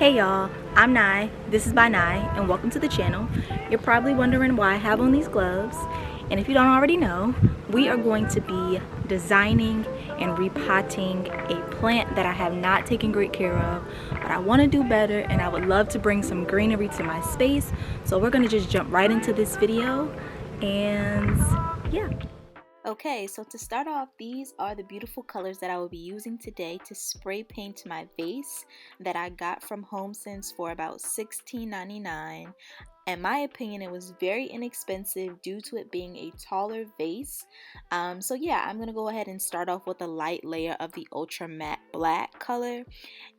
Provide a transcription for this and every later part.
Hey y'all, I'm Nye, this is by Nye, and welcome to the channel. You're probably wondering why I have on these gloves, and if you don't already know, we are going to be designing and repotting a plant that I have not taken great care of, but I want to do better and I would love to bring some greenery to my space. So we're going to just jump right into this video, and yeah. Okay, so to start off, these are the beautiful colors that I will be using today to spray paint my vase that I got from HomeSense for about $16.99. In my opinion, it was very inexpensive due to it being a taller vase. So yeah, I'm going to go ahead and start off with a light layer of the ultra matte black color.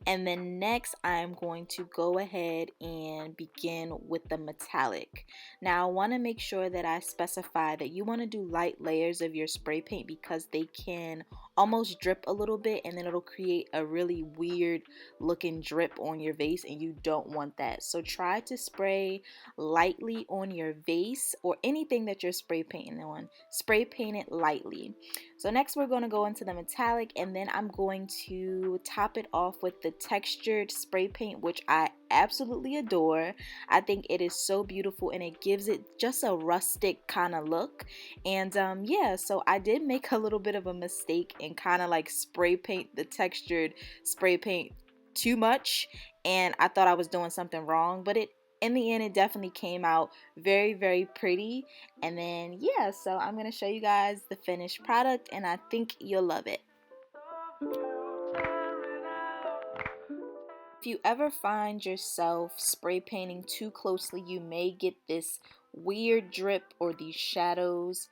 And then next I'm going to go ahead and begin with the metallic. Now I want to make sure that I specify that you want to do light layers of your spray paint because they can almost drip a little bit and then it'll create a really weird looking drip on your vase, and you don't want that. So try to spray lightly on your vase or anything that you're spray painting on. Spray paint it lightly. So next we're going to go into the metallic, and then I'm going to top it off with the textured spray paint, which I absolutely adore. I think it is so beautiful and it gives it just a rustic kind of look. And yeah, so I did make a little bit of a mistake and kind of like spray paint the textured spray paint too much, and I thought I was doing something wrong, but in the end it definitely came out very pretty. And then yeah, so I'm gonna show you guys the finished product and I think you'll love it. If you ever find yourself spray painting too closely, you may get this weird drip or these shadows.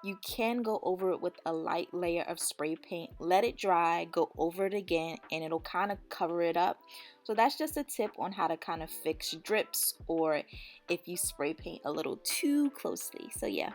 You can go over it with a light layer of spray paint, let it dry, go over it again, and it'll kind of cover it up. So that's just a tip on how to kind of fix drips or if you spray paint a little too closely. So yeah.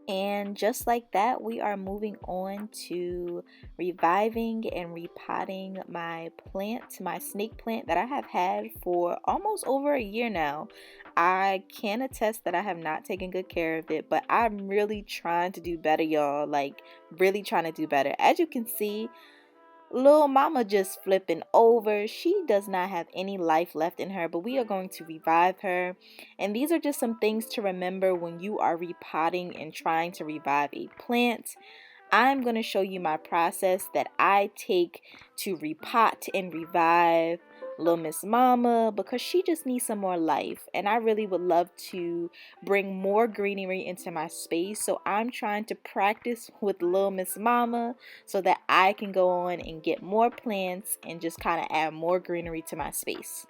And just like that, we are moving on to reviving and repotting my plant, my snake plant that I have had for almost over a year now. I can attest that I have not taken good care of it, but I'm really trying to do better, y'all. Like, really trying to do better. As you can see, little mama just flipping over. She does not have any life left in her, but we are going to revive her. And these are just some things to remember when you are repotting and trying to revive a plant. I'm going to show you my process that I take to repot and revive Little Miss Mama because she just needs some more life, and I really would love to bring more greenery into my space. So I'm trying to practice with Little Miss Mama so that I can go on and get more plants and just kind of add more greenery to my space.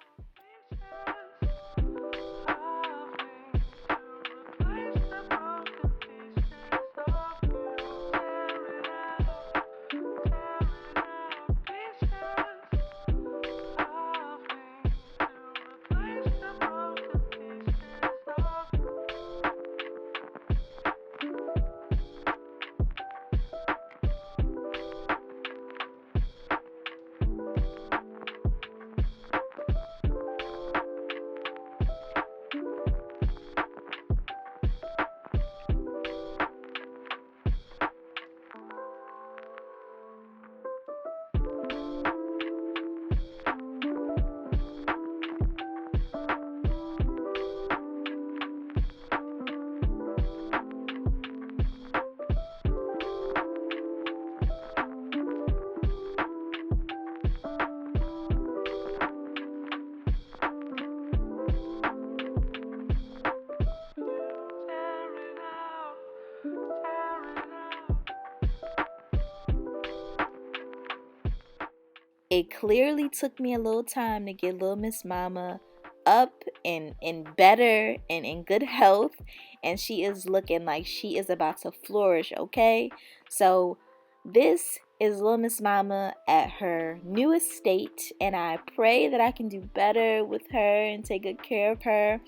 It clearly took me a little time to get Little Miss Mama up and better and in good health, and she is looking like she is about to flourish, okay? So this is Little Miss Mama at her newest state, and I pray that I can do better with her and take good care of her.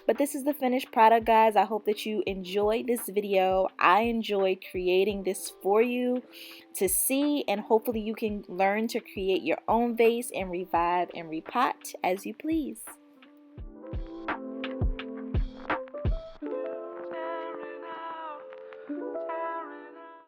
But this is the finished product, guys. I hope that you enjoyed this video. I enjoyed creating this for you to see, and hopefully you can learn to create your own vase and revive and repot as you please.